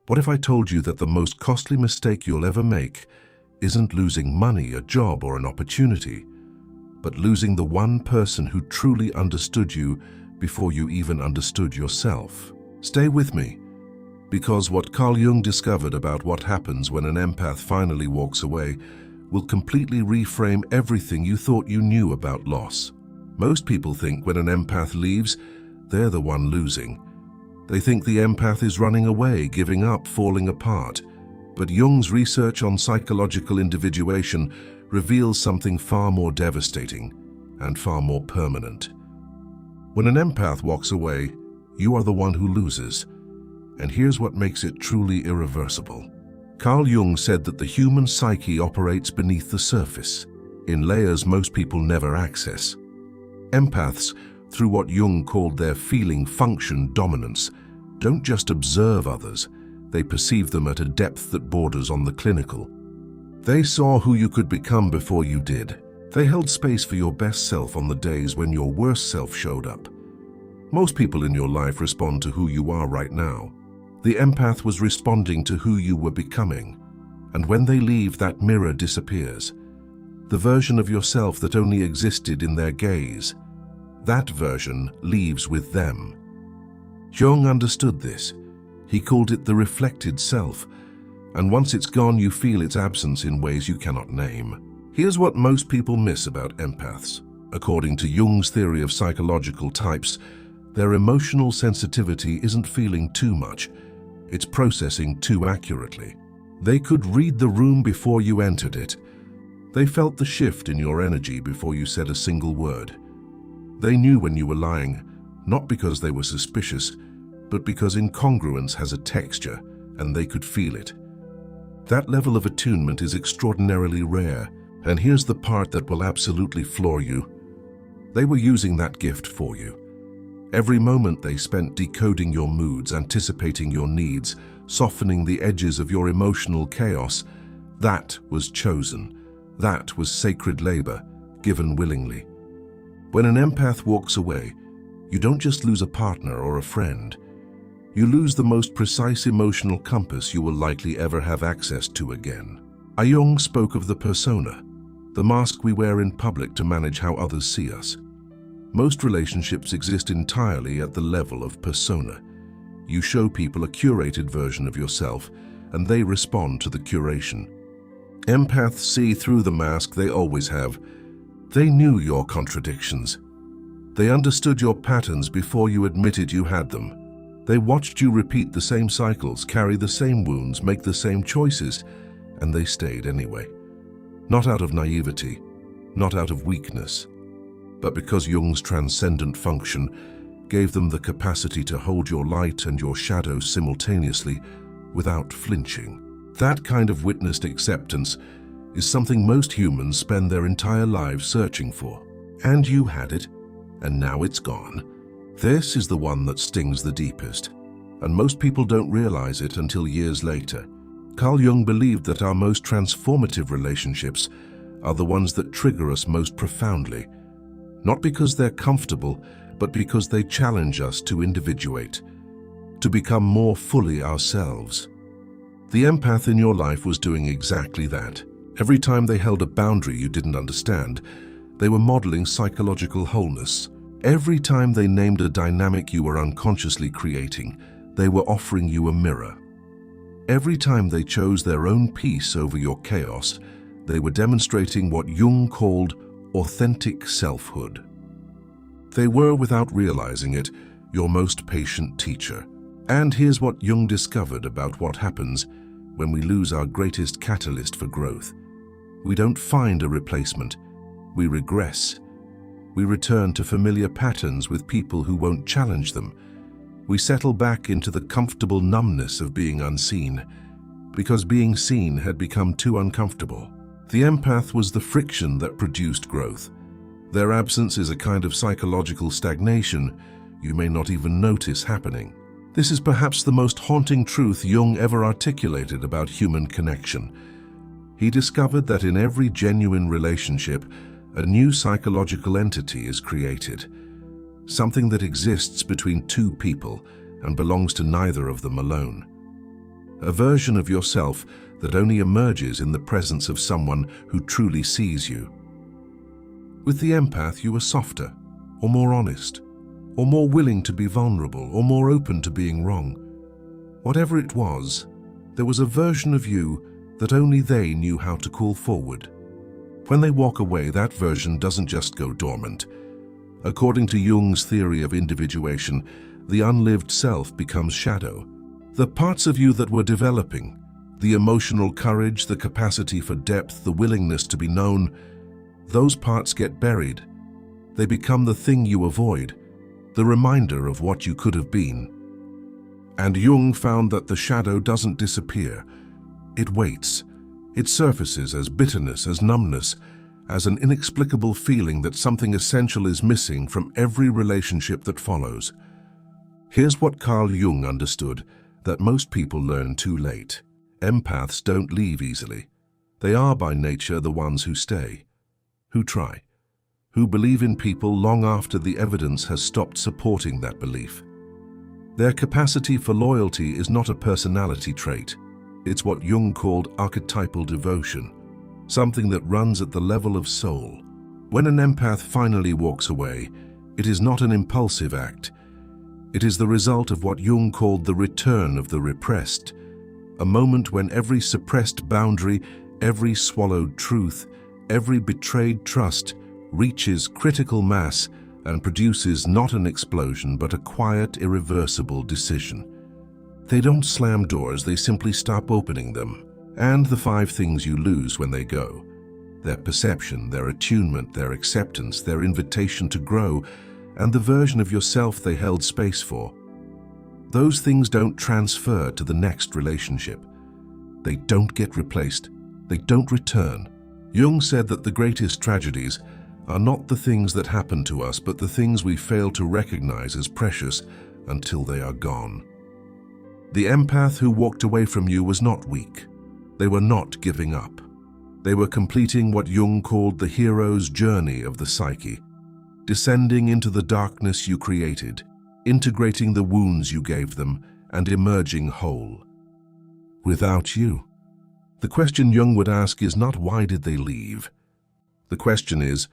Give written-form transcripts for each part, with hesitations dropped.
What if I told you that the most costly mistake you'll ever make isn't losing money, a job, or an opportunity, but losing the one person who truly understood you before you even understood yourself? Stay with me, because what Carl Jung discovered about what happens when an empath finally walks away will completely reframe everything you thought you knew about loss. Most people think when an empath leaves, they're the one losing. They think the empath is running away, giving up, falling apart. But Jung's research on psychological individuation reveals something far more devastating and far more permanent. When an empath walks away, you are the one who loses. And here's what makes it truly irreversible. Carl Jung said that the human psyche operates beneath the surface, in layers most people never access. Empaths, through what Jung called their feeling function dominance, don't just observe others, they perceive them at a depth that borders on the clinical. They saw who you could become before you did. They held space for your best self on the days when your worst self showed up. Most people in your life respond to who you are right now. The empath was responding to who you were becoming, and when they leave, that mirror disappears. The version of yourself that only existed in their gaze, that version leaves with them. Jung understood this. He called it the reflected self, and once it's gone, you feel its absence in ways you cannot name. Here's what most people miss about empaths. According to Jung's theory of psychological types, their emotional sensitivity isn't feeling too much, it's processing too accurately. They could read the room before you entered it. They felt the shift in your energy before you said a single word. They knew when you were lying, not because they were suspicious, but because incongruence has a texture, and they could feel it. That level of attunement is extraordinarily rare, and here's the part that will absolutely floor you. They were using that gift for you. Every moment they spent decoding your moods, anticipating your needs, softening the edges of your emotional chaos, that was chosen. That was sacred labor, given willingly. When an empath walks away, you don't just lose a partner or a friend. You lose the most precise emotional compass you will likely ever have access to again. Jung spoke of the persona, the mask we wear in public to manage how others see us. Most relationships exist entirely at the level of persona. You show people a curated version of yourself, and they respond to the curation. Empaths see through the mask they always have. They knew your contradictions. They understood your patterns before you admitted you had them. They watched you repeat the same cycles, carry the same wounds, make the same choices, and they stayed anyway. Not out of naivety, not out of weakness, but because Jung's transcendent function gave them the capacity to hold your light and your shadow simultaneously without flinching. That kind of witnessed acceptance is something most humans spend their entire lives searching for. And you had it, and now it's gone. This is the one that stings the deepest, and most people don't realize it until years later. Carl Jung believed that our most transformative relationships are the ones that trigger us most profoundly, not because they're comfortable, but because they challenge us to individuate, to become more fully ourselves. The empath in your life was doing exactly that. Every time they held a boundary you didn't understand, they were modeling psychological wholeness. Every time they named a dynamic you were unconsciously creating, they were offering you a mirror. Every time they chose their own peace over your chaos, they were demonstrating what Jung called authentic selfhood. They were, without realizing it, your most patient teacher. And here's what Jung discovered about what happens when we lose our greatest catalyst for growth. We don't find a replacement, we regress. We return to familiar patterns with people who won't challenge them. We settle back into the comfortable numbness of being unseen, because being seen had become too uncomfortable. The empath was the friction that produced growth. Their absence is a kind of psychological stagnation you may not even notice happening. This is perhaps the most haunting truth Jung ever articulated about human connection. He discovered that in every genuine relationship, a new psychological entity is created, something that exists between two people and belongs to neither of them alone. a version of yourself that only emerges in the presence of someone who truly sees you. With the empath, you were softer, or more honest, or more willing to be vulnerable, or more open to being wrong. Whatever it was, there was a version of you that only they knew how to call forward. When they walk away, that version doesn't just go dormant. According to Jung's theory of individuation, the unlived self becomes shadow. The parts of you that were developing, the emotional courage, the capacity for depth, the willingness to be known, those parts get buried. They become the thing you avoid, the reminder of what you could have been. And Jung found that the shadow doesn't disappear. It waits. It surfaces as bitterness, as numbness, as an inexplicable feeling that something essential is missing from every relationship that follows. Here's what Carl Jung understood, that most people learn too late. Empaths don't leave easily. They are by nature the ones who stay, who try, who believe in people long after the evidence has stopped supporting that belief. Their capacity for loyalty is not a personality trait. It's what Jung called archetypal devotion, something that runs at the level of soul. When an empath finally walks away, it is not an impulsive act. It is the result of what Jung called the return of the repressed, a moment when every suppressed boundary, every swallowed truth, every betrayed trust reaches critical mass and produces not an explosion but a quiet, irreversible decision. They don't slam doors, they simply stop opening them. And the 5 things you lose when they go: their perception, their attunement, their acceptance, their invitation to grow, and the version of yourself they held space for. Those things don't transfer to the next relationship. They don't get replaced. They don't return. Jung said that the greatest tragedies are not the things that happen to us, but the things we fail to recognize as precious until they are gone. The empath who walked away from you was not weak. They were not giving up. They were completing what Jung called the hero's journey of the psyche, descending into the darkness you created, integrating the wounds you gave them, and emerging whole. Without you. The question Jung would ask is not why did they leave? The question is,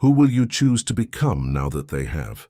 who will you choose to become now that they have?